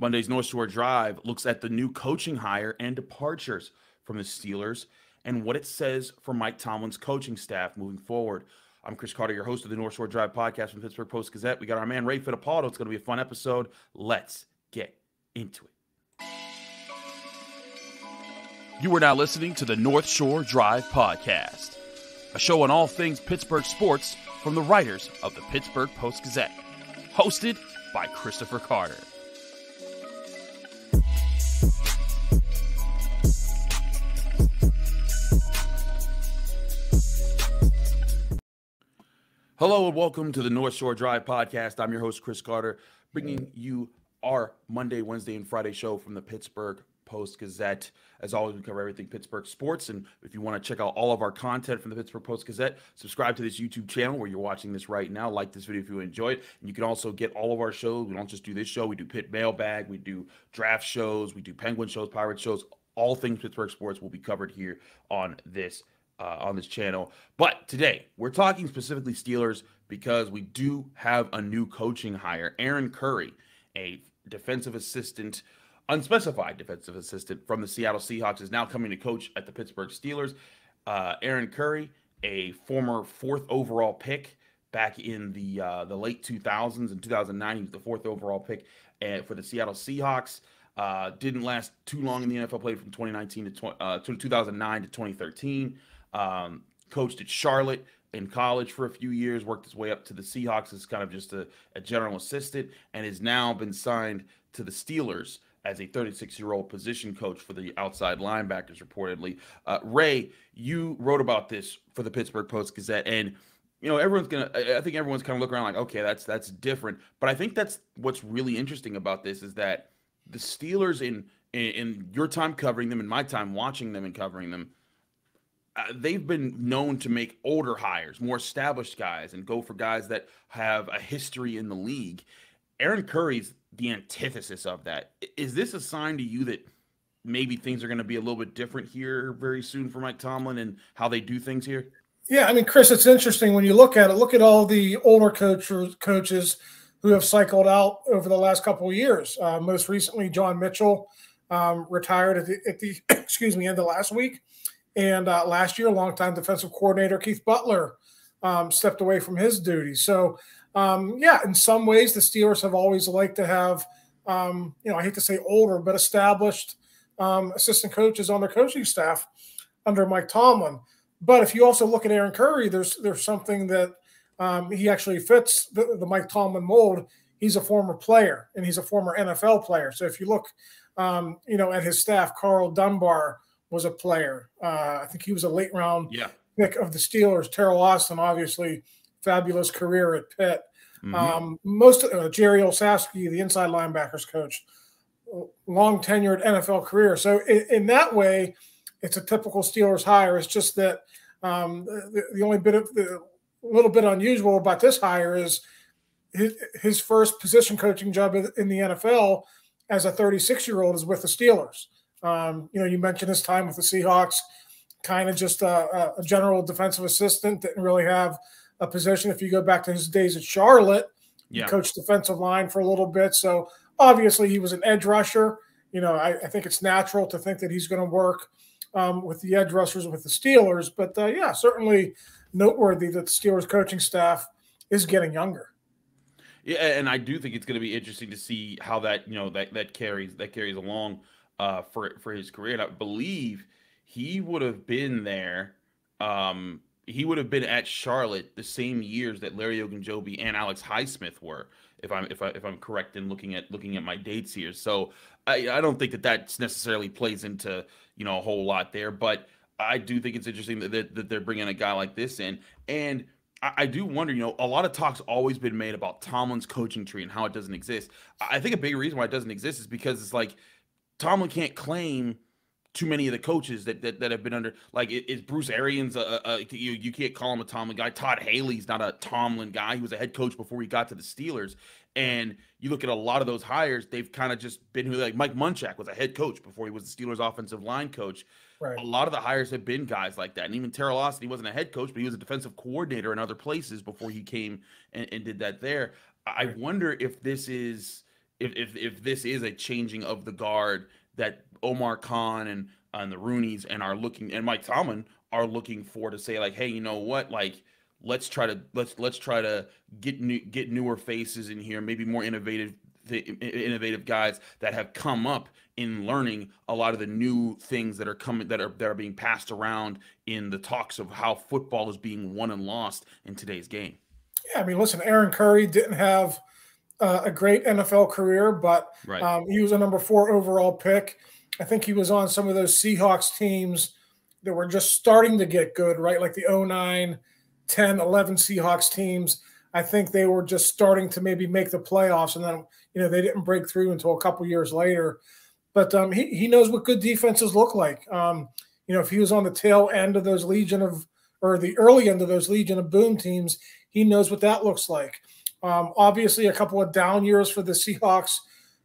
Monday's North Shore Drive looks at the new coaching hire and departures from the Steelers and what it says for Mike Tomlin's coaching staff moving forward. I'm Chris Carter, your host of the North Shore Drive podcast from Pittsburgh Post-Gazette. We got our man Ray Fittipaldo. It's going to be a fun episode. Let's get into it. You are now listening to the North Shore Drive podcast, a show on all things Pittsburgh sports from the writers of the Pittsburgh Post-Gazette, hosted by Christopher Carter. Hello and welcome to the North Shore Drive podcast. I'm your host, Chris Carter, bringing you our Monday, Wednesday, and Friday show from the Pittsburgh Post-Gazette. As always, we cover everything Pittsburgh sports, and if you want to check out all of our content from the Pittsburgh Post-Gazette, subscribe to this YouTube channel where you're watching this right now. Like this video if you enjoy it, and you can also get all of our shows. We don't just do this show. We do Pitt Mailbag, we do draft shows, we do Penguin shows, Pirate shows. All things Pittsburgh sports will be covered here on this channel. But today we're talking specifically Steelers because we do have a new coaching hire. Aaron Curry, a defensive assistant, unspecified defensive assistant from the Seattle Seahawks, is now coming to coach at the Pittsburgh Steelers. Aaron Curry, a former 4th overall pick back in the late 2000s. In 2009, he was the 4th overall pick for the Seattle Seahawks. Didn't last too long in the NFL, played from 2019 to 2009 to 2013. Coached at Charlotte in college for a few years, worked his way up to the Seahawks as kind of just a general assistant, and has now been signed to the Steelers as a 36-year-old position coach for the outside linebackers, reportedly. Ray, you wrote about this for the Pittsburgh Post-Gazette, and I think everyone's kind of looking around like, okay, that's different. But I think that's what's really interesting about this is that the Steelers, in your time covering them and my time watching them and covering them, they've been known to make older hires, more established guys, and go for guys that have a history in the league. Aaron Curry's the antithesis of that. Is this a sign to you that maybe things are going to be a little bit different here very soon for Mike Tomlin and how they do things here? Yeah, I mean, Chris, it's interesting when you look at it. Look at all the older coaches who have cycled out over the last couple of years. Most recently, John Mitchell retired at the end of last week. And last year, longtime defensive coordinator Keith Butler stepped away from his duties. So, in some ways, the Steelers have always liked to have, I hate to say older, but established assistant coaches on their coaching staff under Mike Tomlin. But if you also look at Aaron Curry, there's something that he actually fits the Mike Tomlin mold. He's a former player, and he's a former NFL player. So if you look, at his staff, Carl Dunbar was a player. I think he was a late round pick of the Steelers. Terrell Austin, obviously, fabulous career at Pitt. Mm-hmm. Jerry Olszewski, the inside linebackers coach, long tenured NFL career. So in that way, it's a typical Steelers hire. It's just that the only little bit unusual about this hire is his first position coaching job in the NFL as a 36-year-old is with the Steelers. You mentioned his time with the Seahawks, kind of just a general defensive assistant, didn't really have a position. If you go back to his days at Charlotte, he coached defensive line for a little bit. So obviously he was an edge rusher. I think it's natural to think that he's going to work with the edge rushers with the Steelers. But certainly noteworthy that the Steelers coaching staff is getting younger. Yeah, and I do think it's going to be interesting to see how that carries along for his career. And I believe he would have been there. He would have been at Charlotte the same years that Larry Ogunjobi and Alex Highsmith were, if I'm correct in looking at my dates here. So I don't think that necessarily plays into a whole lot there, but I do think it's interesting that they're bringing a guy like this in. And I do wonder, a lot of talk's always been made about Tomlin's coaching tree and how it doesn't exist. I think a big reason why it doesn't exist is because it's like Tomlin can't claim too many of the coaches that have been under, like, is Bruce Arians you can't call him a Tomlin guy. Todd Haley's not a Tomlin guy. He was a head coach before he got to the Steelers. And you look at a lot of those hires, they've kind of just been like Mike Munchak was a head coach before he was the Steelers offensive line coach. Right. A lot of the hires have been guys like that. And even Terrell Austin, he wasn't a head coach, but he was a defensive coordinator in other places before he came and did that there. I wonder if this is if this is a changing of the guard that Omar Khan and the Rooneys and Mike Tomlin are looking for, to say like, hey, you know what, like let's try to get newer faces in here, maybe more innovative guys that have come up in learning a lot of the new things that are being passed around in the talks of how football is being won and lost in today's game. Yeah, I mean, listen, Aaron Curry didn't have a great NFL career, but Right. he was a number 4 overall pick. I think he was on some of those Seahawks teams that were just starting to get good, right? Like the 09, 10, 11 Seahawks teams. I think they were just starting to maybe make the playoffs, and then they didn't break through until a couple years later. But he knows what good defenses look like. If he was on the tail end of those the early end of those Legion of Boom teams, he knows what that looks like. Obviously, a couple of down years for the Seahawks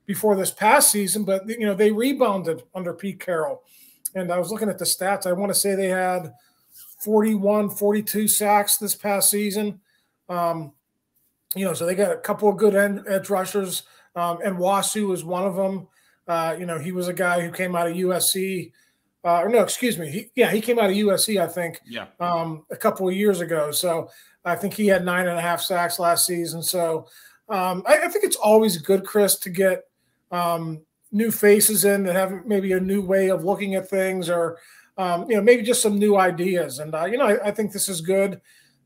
before this past season, but they rebounded under Pete Carroll. And I was looking at the stats. I want to say they had 41, 42 sacks this past season. So they got a couple of good edge rushers, and Wasu is one of them. He was a guy who came out of USC. No, excuse me. He came out of USC, I think, a couple of years ago. So I think he had 9.5 sacks last season. So I think it's always good, Chris, to get new faces in that have maybe a new way of looking at things, or maybe just some new ideas. And I think this is good.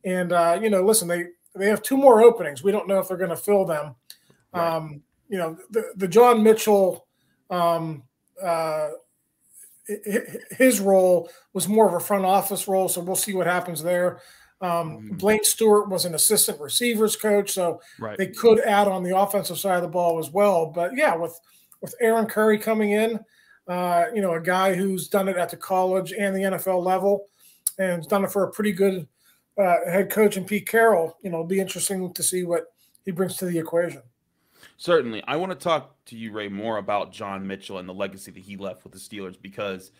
And listen, they have 2 more openings. We don't know if they're going to fill them. Right. The John Mitchell, his role was more of a front office role, so we'll see what happens there. Blaine Stewart was an assistant receivers coach, so they could add on the offensive side of the ball as well. But yeah, with Aaron Curry coming in, a guy who's done it at the college and the NFL level, and has done it for a pretty good head coach in Pete Carroll, it'll be interesting to see what he brings to the equation. Certainly. I want to talk to you, Ray, more about John Mitchell and the legacy that he left with the Steelers, because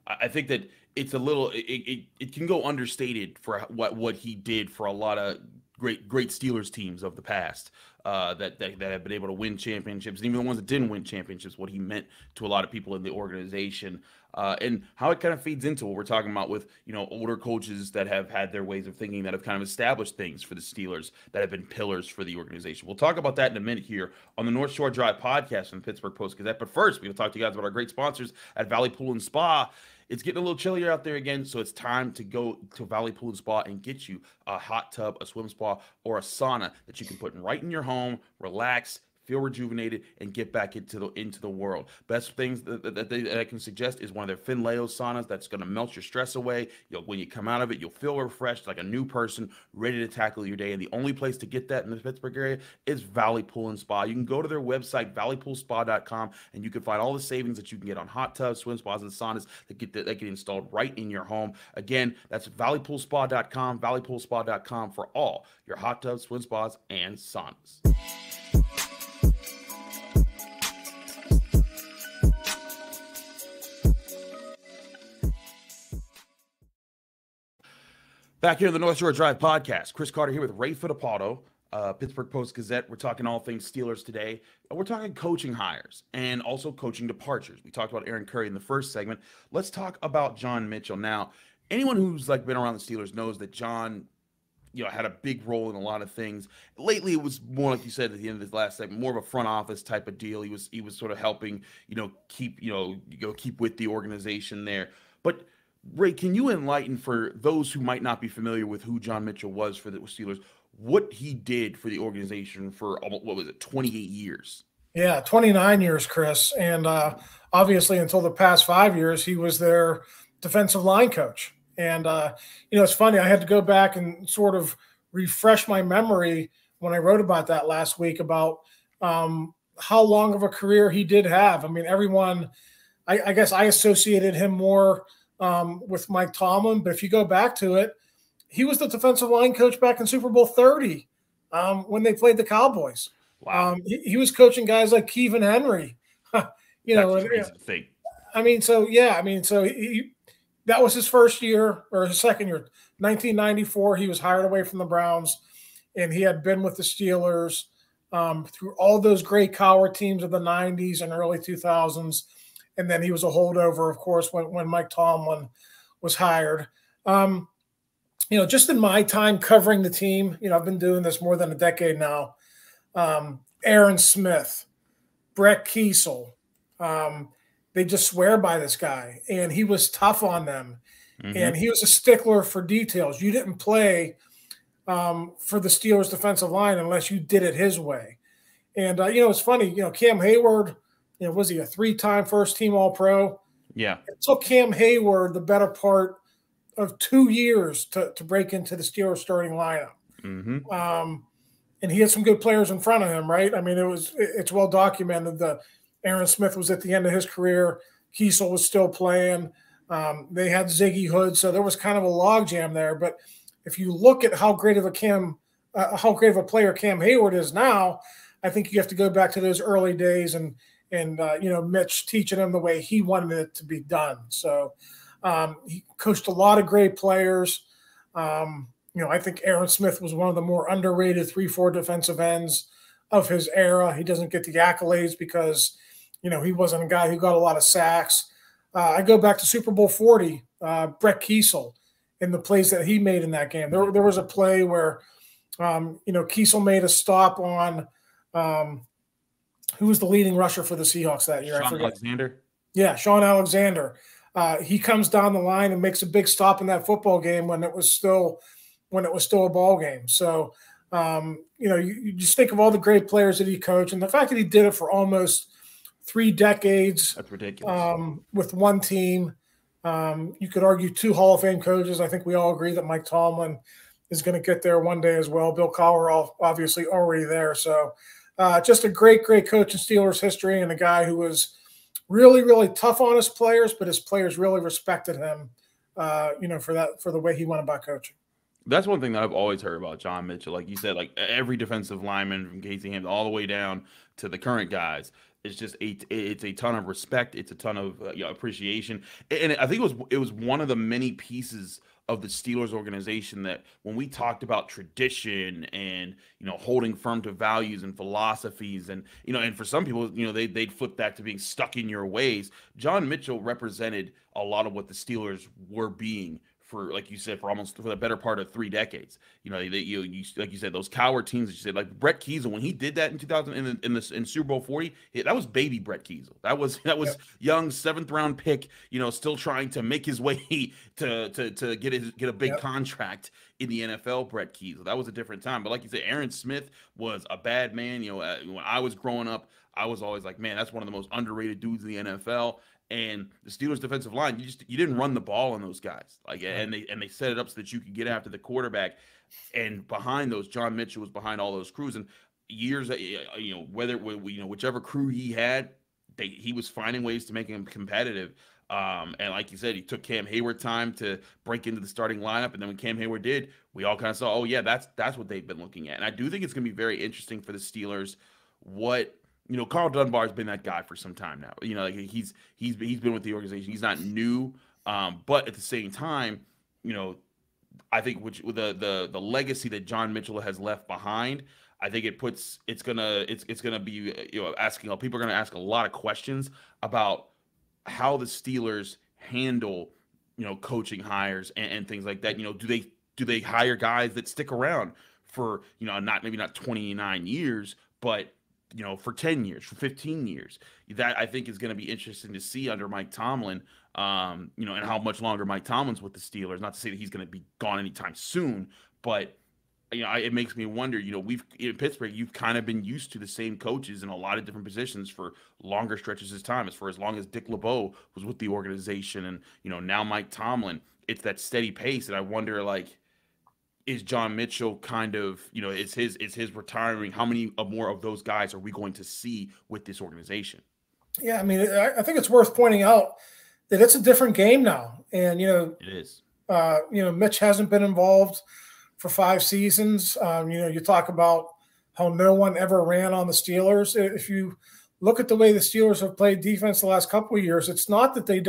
I think that it's a little it can go understated for what he did for a lot of great Steelers teams of the past that have been able to win championships, and even the ones that didn't win championships, what he meant to a lot of people in the organization, and how it kind of feeds into what we're talking about with older coaches that have had their ways of thinking, that have kind of established things for the Steelers, that have been pillars for the organization. We'll talk about that in a minute here on the North Shore Drive podcast from the Pittsburgh Post-Gazette. But first, we're going to talk to you guys about our great sponsors at Valley Pool and Spa. It's getting a little chillier out there again, so it's time to go to Valley Pool and Spa and get you a hot tub, a swim spa, or a sauna that you can put right in your home, relax, feel rejuvenated, and get back into the world. Best things that I can suggest is one of their Finleo saunas that's going to melt your stress away. When you come out of it, you'll feel refreshed, like a new person, ready to tackle your day. And the only place to get that in the Pittsburgh area is Valley Pool and Spa. You can go to their website, valleypoolspa.com, and you can find all the savings that you can get on hot tubs, swim spas, and saunas that get installed right in your home. Again, that's valleypoolspa.com, valleypoolspa.com for all your hot tubs, swim spas, and saunas. Back here in the North Shore Drive podcast, Chris Carter here with Ray Fittipaldo, Pittsburgh Post-Gazette. We're talking all things Steelers today. We're talking coaching hires and also coaching departures. We talked about Aaron Curry in the first segment. Let's talk about John Mitchell. Now, anyone who's been around the Steelers knows that John, had a big role in a lot of things. Lately, it was more, like you said at the end of this last segment, more of a front office type of deal. He was sort of helping, keep with the organization there. But Ray, can you enlighten, for those who might not be familiar with who John Mitchell was for the Steelers, what he did for the organization for, 28 years? Yeah, 29 years, Chris. And obviously until the past 5 years, he was their defensive line coach. And, it's funny, I had to go back and sort of refresh my memory when I wrote about that last week, about how long of a career he did have. I mean, everyone, I guess I associated him more with Mike Tomlin, but if you go back to it, he was the defensive line coach back in Super Bowl 30 when they played the Cowboys. Wow. He was coaching guys like Kevin Henry. That's crazy to think. That was his first year, or his second year, 1994. He was hired away from the Browns, and he had been with the Steelers through all those great Cowher teams of the 90s and early 2000s. And then he was a holdover, of course, when Mike Tomlin was hired. Just in my time covering the team, I've been doing this more than a decade now. Aaron Smith, Brett Kiesel, they just swear by this guy, and he was tough on them. Mm-hmm. And he was a stickler for details. You didn't play for the Steelers defensive line unless you did it his way. And, it's funny, Cam Hayward, was he a 3-time first-team All-Pro? Yeah. It took Cam Hayward the better part of 2 years to break into the Steelers starting lineup. Mm-hmm. And he had some good players in front of him, right? I mean, it's well documented that Aaron Smith was at the end of his career. Kiesel was still playing. They had Ziggy Hood, so there was kind of a logjam there. But if you look at how great of a player Cam Hayward is now, I think you have to go back to those early days and Mitch teaching him the way he wanted it to be done. So he coached a lot of great players. I think Aaron Smith was one of the more underrated 3-4 defensive ends of his era. He doesn't get the accolades because, he wasn't a guy who got a lot of sacks. I go back to Super Bowl 40, Brett Kiesel, and the plays that he made in that game. There was a play where, Kiesel made a stop on who was the leading rusher for the Seahawks that year? Sean Alexander. Yeah, Sean Alexander. He comes down the line and makes a big stop in that football game when it was still a ball game. So, you just think of all the great players that he coached and the fact that he did it for almost 3 decades. That's ridiculous. With one team. You could argue 2 Hall of Fame coaches. I think we all agree that Mike Tomlin is going to get there one day as well. Bill Cowher obviously already there. So just a great, great coach in Steelers history and a guy who was really, really tough on his players, but his players really respected him, for the way he went about coaching. That's one thing that I've always heard about John Mitchell. Like you said, like every defensive lineman from Casey Hampton all the way down to the current guys, it's just it's a ton of respect. It's a ton of appreciation, and I think it was one of the many pieces of the Steelers organization that when we talked about tradition and holding firm to values and philosophies and and for some people they'd flip that to being stuck in your ways. John Mitchell represented a lot of what the Steelers were being for, like you said, for the better part of 3 decades. Like you said, those Cowher teams that you said, like Brett Kiesel, when he did that in 2000 in Super Bowl 40, that was baby Brett Kiesel. That was young 7th round pick, still trying to make his way to get a big contract in the NFL. Brett Kiesel, that was a different time. But like you said, Aaron Smith was a bad man. When I was growing up, I was always like, man, that's one of the most underrated dudes in the NFL. And the Steelers defensive line, you didn't run the ball on those guys, and they set it up so that you could get after the quarterback. And behind those, John Mitchell was behind all those crews. And years, whichever crew he had, he was finding ways to make him competitive. And like you said, he took Cam Hayward time to break into the starting lineup. And then when Cam Hayward did, we all kind of saw, oh yeah, that's what they've been looking at. And I do think it's going to be very interesting for the Steelers. Carl Dunbar's been that guy for some time now. He's been with the organization. He's not new, but at the same time, I think with the legacy that John Mitchell has left behind, I think it's gonna be asking, people are gonna ask a lot of questions about how the Steelers handle coaching hires and things like that. Do they hire guys that stick around for maybe not 29 years, but for 10 years, for 15 years? That I think is going to be interesting to see under Mike Tomlin, and how much longer Mike Tomlin's with the Steelers. Not to say that he's going to be gone anytime soon, but it makes me wonder. We've in Pittsburgh, you've kind of been used to the same coaches in a lot of different positions for longer stretches of time, for as long as Dick LeBeau was with the organization, and now Mike Tomlin. It's that steady pace, and I wonder, is John Mitchell kind of, is his retiring? How many more of those guys are we going to see with this organization? Yeah, I mean, I think it's worth pointing out that it's a different game now. And, it is. Mitch hasn't been involved for 5 seasons. You talk about how no one ever ran on the Steelers. If you look at the way the Steelers have played defense the last couple of years, it's not that they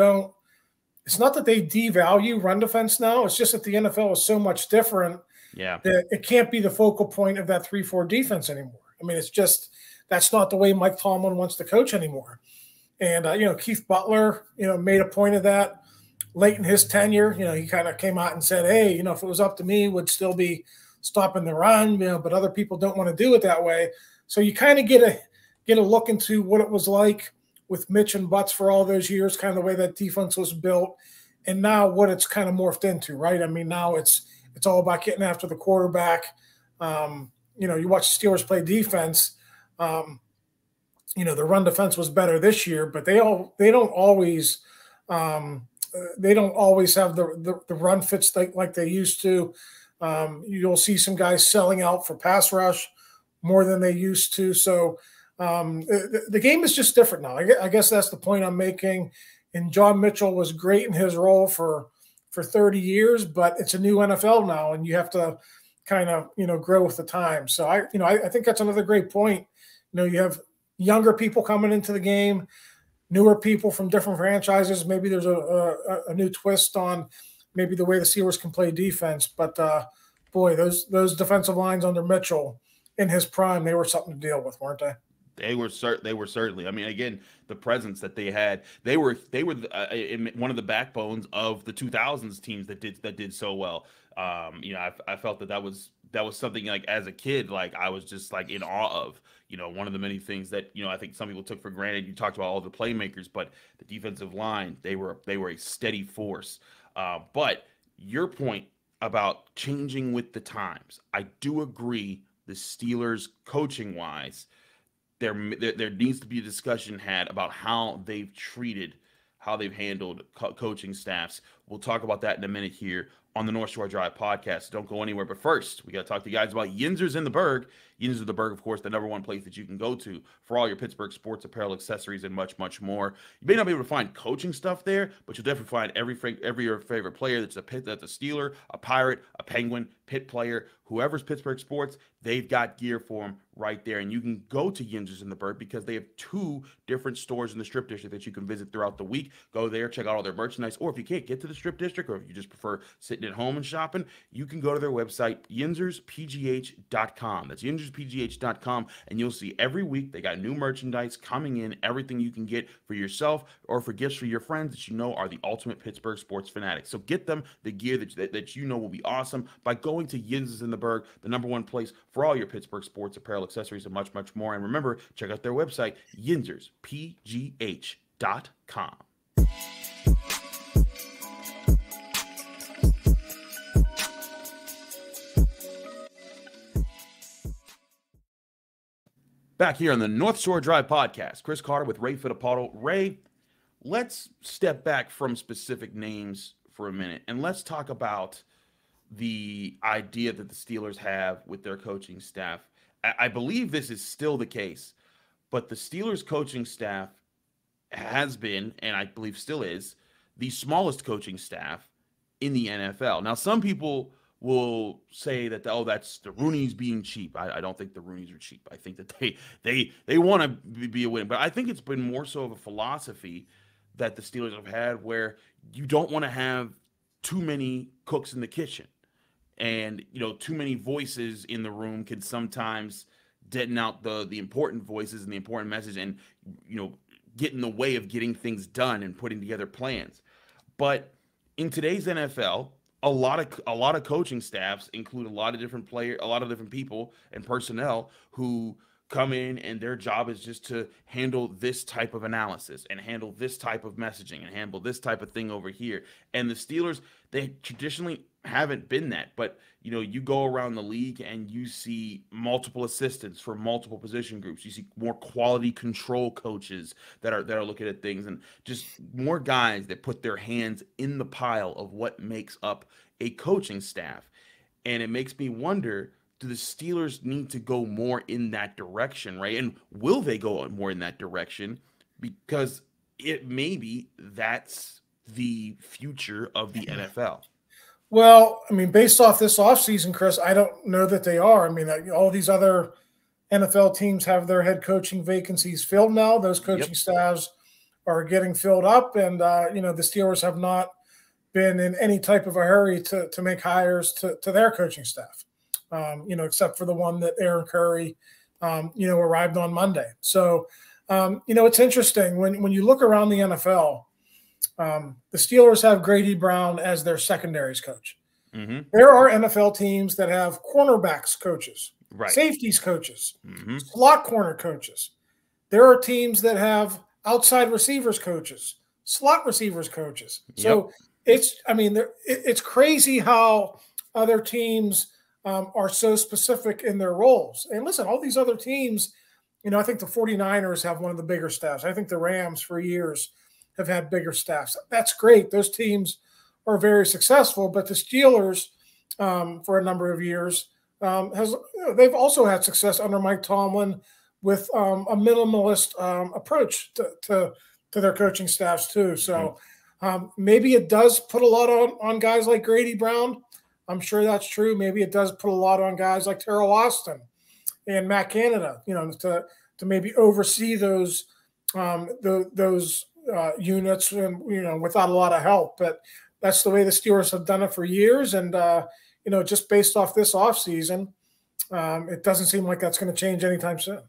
devalue run defense now. It's just that the NFL is so much different. Yeah, that it can't be the focal point of that 3-4 defense anymore. I mean, it's just that's not the way Mike Tomlin wants to coach anymore. And, Keith Butler, made a point of that late in his tenure. He kind of came out and said, hey, if it was up to me, would still be stopping the run, but other people don't want to do it that way. So you kind of get a look into what it was like with Mitch and Butts for all those years, kind of the way that defense was built, and now what it's kind of morphed into, right? I mean, now it's all about getting after the quarterback. You watch the Steelers play defense. The run defense was better this year, but they don't always have the run fits like they used to. You'll see some guys selling out for pass rush more than they used to. So the game is just different now. I guess that's the point I'm making. And John Mitchell was great in his role for 30 years, but it's a new NFL now, and you have to kind of grow with the time. So I think that's another great point. You have younger people coming into the game, newer people from different franchises. Maybe there's a new twist on maybe the way the Steelers can play defense. But boy, those defensive lines under Mitchell in his prime, they were something to deal with, weren't they? They were certainly. I mean, again, the presence that they had, they were in one of the backbones of the 2000s teams that did so well. I felt that was something, like, as a kid, like, I was just like in awe of. One of the many things that I think some people took for granted. You talked about all the playmakers, but the defensive line, they were a steady force. But your point about changing with the times, I do agree. The Steelers, coaching wise, there needs to be a discussion had about how they've handled coaching staffs. We'll talk about that in a minute here on the North Shore Drive podcast. Don't go anywhere. But first, we got to talk to you guys about Yinzers in the Berg. Yinzers in the Berg, of course, the #1 place that you can go to for all your Pittsburgh sports apparel, accessories, and much, much more. You may not be able to find coaching stuff there, but you'll definitely find every your favorite player that's a Steeler, a Pirate, a Penguin, Pitt player, whoever's Pittsburgh sports, they've got gear for them right there. And you can go to Yinzers in the Berg because they have 2 different stores in the Strip District that you can visit throughout the week. Go there, check out all their merchandise. Or if you can't get to the Strip District, or if you just prefer sitting at home and shopping, you can go to their website, yinzerspgh.com. That's yinzerspgh.com, and you'll see every week they got new merchandise coming in, everything you can get for yourself or for gifts for your friends that are the ultimate Pittsburgh sports fanatics. So get them the gear that will be awesome by going to Yinzers in the Berg, the #1 place for all your Pittsburgh sports apparel, accessories, and much, much more. And remember, check out their website, yinzerspgh.com. Back here on the North Shore Drive podcast, Chris Carter with Ray Fittipaldo. Ray, let's step back from specific names for a minute, and let's talk about the idea that the Steelers have with their coaching staff. I believe this is still the case, but the Steelers coaching staff has been, and I believe still is, the smallest coaching staff in the NFL. Now, some people will say that, that's the Rooney's being cheap. I don't think the Rooney's are cheap. I think that they want to be a win. But I think it's been more so of a philosophy that the Steelers have had, where you don't want to have too many cooks in the kitchen. And, too many voices in the room can sometimes deaden out the important voices and the important message, and, get in the way of getting things done and putting together plans. But in today's NFL, a lot of coaching staffs include a lot of different people and personnel who come in, and their job is just to handle this type of analysis and handle this type of messaging and handle this type of thing over here. And the Steelers, they traditionally haven't been that. But, you go around the league and you see multiple assistants for multiple position groups. You see more quality control coaches that are looking at things, and just more guys that put their hands in the pile of what makes up a coaching staff. And it makes me wonder, do the Steelers need to go more in that direction, right? And will they go more in that direction? Because maybe that's the future of the NFL. Well, I mean, based off this offseason, Chris, I don't know that they are. I mean, all these other NFL teams have their head coaching vacancies filled now. Those coaching staffs are getting filled up, and, the Steelers have not been in any type of a hurry to make hires to their coaching staff, except for the one that Aaron Curry arrived on Monday. So, it's interesting when you look around the NFL. The Steelers have Grady Brown as their secondaries coach. Mm-hmm. There are NFL teams that have cornerbacks coaches, Right. safeties coaches, Mm-hmm. slot corner coaches. There are teams that have outside receivers coaches, slot receivers coaches. So it's crazy how other teams are so specific in their roles. And listen, all these other teams, I think the 49ers have one of the bigger staffs. I think the Rams for years have had bigger staffs. That's great. Those teams are very successful, but the Steelers for a number of years they've also had success under Mike Tomlin with a minimalist approach to their coaching staffs too. So maybe it does put a lot on guys like Grady Brown. I'm sure that's true. Maybe it does put a lot on guys like Terrell Austin and Matt Canada, to maybe oversee those units and without a lot of help. But that's the way the Steelers have done it for years. And just based off this offseason, it doesn't seem like that's going to change anytime soon.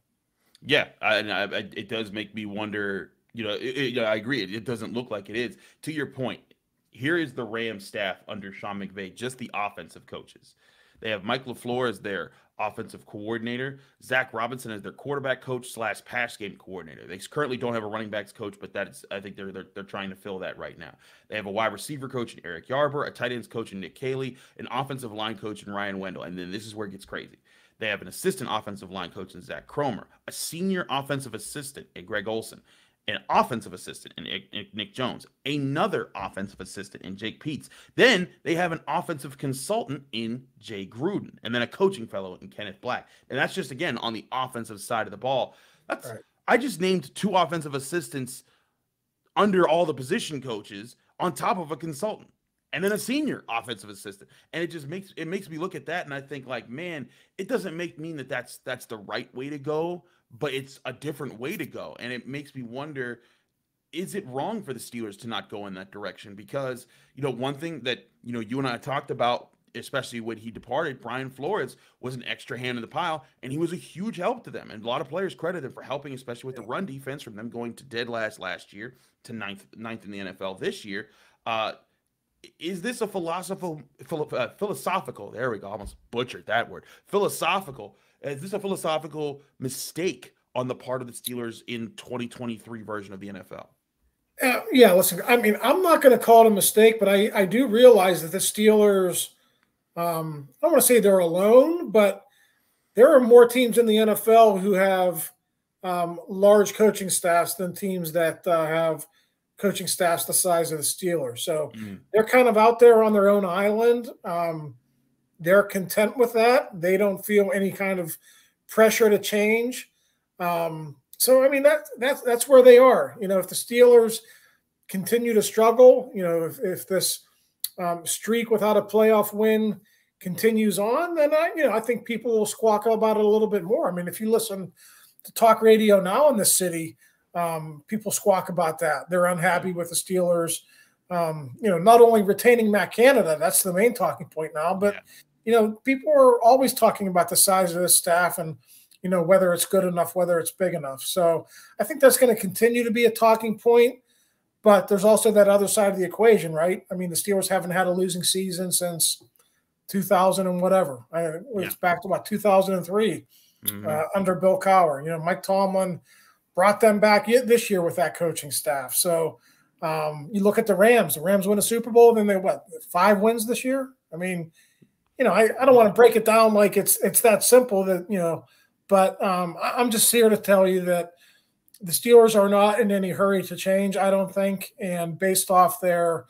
Yeah, it does make me wonder. I agree. It doesn't look like it is. To your point, here is the Rams staff under Sean McVay, just the offensive coaches. They have Mike LaFleur as their offensive coordinator, Zach Robinson as their quarterback coach / pass game coordinator. They currently don't have a running backs coach, but I think they're trying to fill that right now. They have a wide receiver coach in Eric Yarber, a tight ends coach in Nick Caley, an offensive line coach in Ryan Wendell, and then this is where it gets crazy. They have an assistant offensive line coach in Zach Cromer, a senior offensive assistant in Greg Olson, an offensive assistant in Nick Jones, another offensive assistant in Jake Peets. Then they have an offensive consultant in Jay Gruden, and then a coaching fellow in Kenneth Black. And that's just, again, on the offensive side of the ball. Right. I just named 2 offensive assistants under all the position coaches on top of a consultant and then a senior offensive assistant. And it just makes me look at that, and I think, like, man, it doesn't mean that that's the right way to go, but it's a different way to go. And it makes me wonder, is it wrong for the Steelers to not go in that direction? Because, one thing that, you and I talked about, especially when he departed, Brian Flores was an extra hand in the pile, and he was a huge help to them. And a lot of players credit him for helping, especially with the run defense, from them going to dead last year to ninth in the NFL this year. Is this a philosophical, there we go, almost butchered that word, philosophical, is this a philosophical mistake on the part of the Steelers in 2023 version of the NFL? Yeah, listen, I mean, I'm not going to call it a mistake, but I do realize that the Steelers, I don't want to say they're alone, but there are more teams in the NFL who have large coaching staffs than teams that have coaching staffs the size of the Steelers. So they're kind of out there on their own island. They're content with that. They don't feel any kind of pressure to change. So, I mean, that's where they are. If the Steelers continue to struggle, if this streak without a playoff win continues on, then I think people will squawk about it a little bit more. I mean, if you listen to talk radio now in the city, people squawk about that. They're unhappy with the Steelers. Not only retaining Matt Canada, that's the main talking point now, but people are always talking about the size of the staff and whether it's good enough, whether it's big enough. So I think that's going to continue to be a talking point. But there's also that other side of the equation, right? I mean, the Steelers haven't had a losing season since 2000 and whatever. It's back to about 2003 under Bill Cowher. Mike Tomlin brought them back this year with that coaching staff. So you look at the Rams. The Rams win a Super Bowl, then they 5 wins this year? I mean, I don't want to break it down like it's that simple that, but I'm just here to tell you that the Steelers are not in any hurry to change, I don't think. And based off their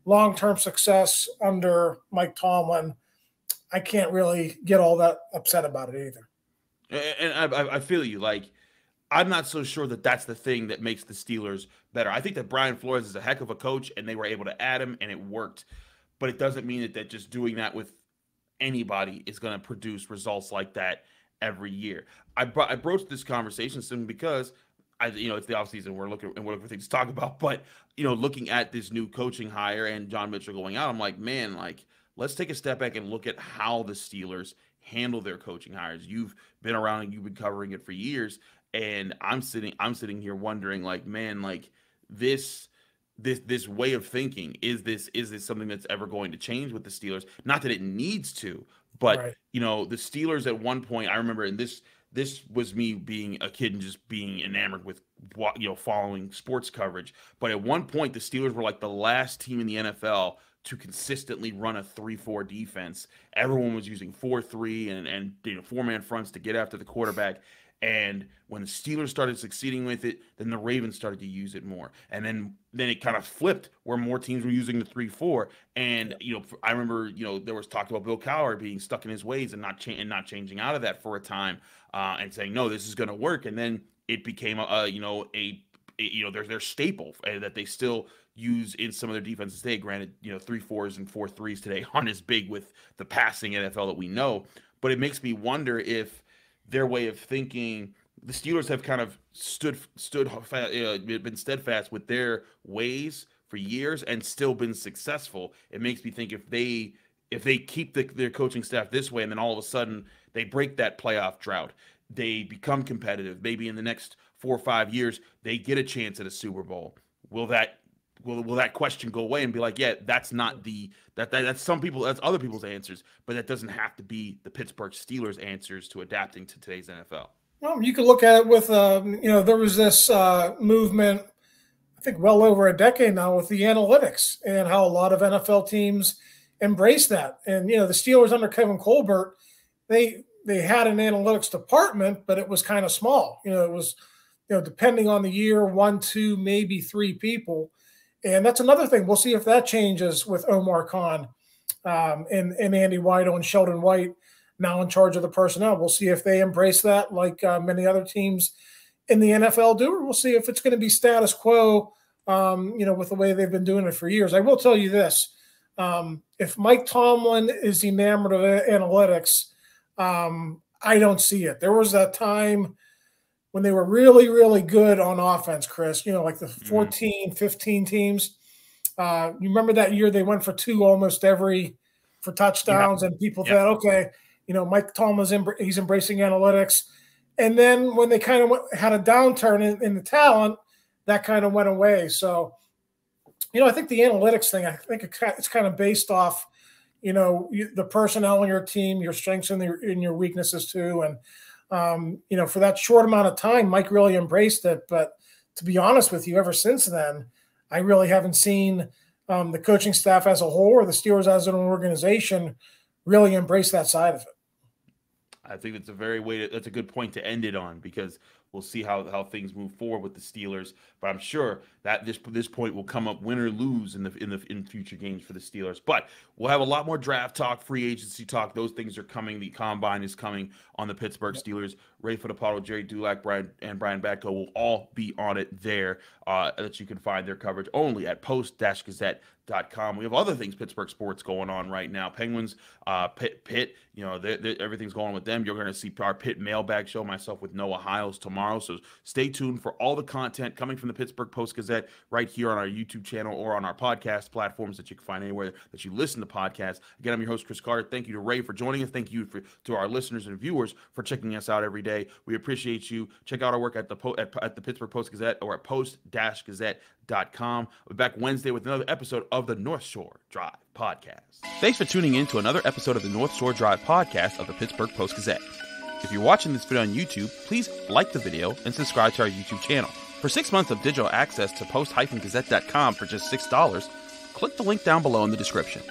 long-term success under Mike Tomlin, I can't really get all that upset about it either. And I feel you. Like, I'm not so sure that that's the thing that makes the Steelers better. I think that Brian Flores is a heck of a coach, and they were able to add him, and it worked. But it doesn't mean that just doing that with anybody is going to produce results like that every year. I broached this conversation simply because it's the offseason. We're looking for things to talk about. But looking at this new coaching hire and John Mitchell going out, I'm like, man, let's take a step back and look at how the Steelers handle their coaching hires. You've been around and you've been covering it for years, and I'm sitting here wondering, like, man, like this way of thinking, is this something that's ever going to change with the Steelers? Not that it needs to, but Right. the Steelers at one point, I remember, and this was me being a kid and just being enamored with following sports coverage. But at one point, the Steelers were like the last team in the NFL to consistently run a 3-4 defense. Everyone was using 4-3 and four-man fronts to get after the quarterback. And when the Steelers started succeeding with it, then the Ravens started to use it more. And then it kind of flipped where more teams were using the 3-4. And, I remember, there was talk about Bill Cowher being stuck in his ways and not changing out of that for a time, and saying, no, this is going to work. And then it became their staple that they still use in some of their defenses today. Granted, 3-4s and 4-3s today aren't as big with the passing NFL that we know. But it makes me wonder if their way of thinking, the Steelers have kind of been steadfast with their ways for years and still been successful. It makes me think if they keep their coaching staff this way, and then all of a sudden they break that playoff drought, they become competitive, maybe in the next 4 or 5 years they get a chance at a Super Bowl. Will that question go away and be like, yeah, that's not that's other people's answers, but that doesn't have to be the Pittsburgh Steelers' answers to adapting to today's NFL? Well, you could look at it with, there was this movement, I think well over a decade now, with the analytics and how a lot of NFL teams embrace that. And, the Steelers under Kevin Colbert, they had an analytics department, but it was kind of small. It was, depending on the year, 1, 2, maybe 3 people. And that's another thing. We'll see if that changes with Omar Khan and Andy Weidel and Sheldon White now in charge of the personnel. We'll see if they embrace that like many other teams in the NFL do, or we'll see if it's going to be status quo, with the way they've been doing it for years. I will tell you this. If Mike Tomlin is enamored of analytics, I don't see it. There was that time when they were really, really good on offense, Chris, like the 14, 15 teams. You remember that year they went for 2 almost for touchdowns, and people thought, okay, Mike Tomlin's he's embracing analytics. And then when they kind of had a downturn in the talent, that kind of went away. So, I think the analytics thing, I think it's kind of based off, the personnel on your team, your strengths and your weaknesses too. And, for that short amount of time, Mike really embraced it. But to be honest with you, ever since then, I really haven't seen the coaching staff as a whole or the Steelers as an organization really embrace that side of it. I think that's a good point to end it on, because we'll see how things move forward with the Steelers. But I'm sure that this point will come up, win or lose, in future games for the Steelers. But we'll have a lot more draft talk, free agency talk. Those things are coming. The combine is coming on the Pittsburgh Steelers. Ray Fittipaldo, Jerry Dulac, Brian Batko will all be on it there. That you can find their coverage only at Post-Gazette.com. We have other things Pittsburgh sports going on right now. Penguins, Pitt, everything's going on with them. You're going to see our Pitt mailbag show, myself with Noah Hiles, tomorrow. So stay tuned for all the content coming from the Pittsburgh Post-Gazette right here on our YouTube channel or on our podcast platforms that you can find anywhere that you listen to podcasts. Again, I'm your host, Chris Carter. Thank you to Ray for joining us. Thank you to our listeners and viewers for checking us out every day. We appreciate you. Check out our work at the Pittsburgh Post-Gazette or at Post-Gazette.com. We'll be back Wednesday with another episode of the North Shore Drive Podcast. Thanks for tuning in to another episode of the North Shore Drive Podcast of the Pittsburgh Post-Gazette. If you're watching this video on YouTube, please like the video and subscribe to our YouTube channel. For 6 months of digital access to Post-Gazette.com for just $6, click the link down below in the description.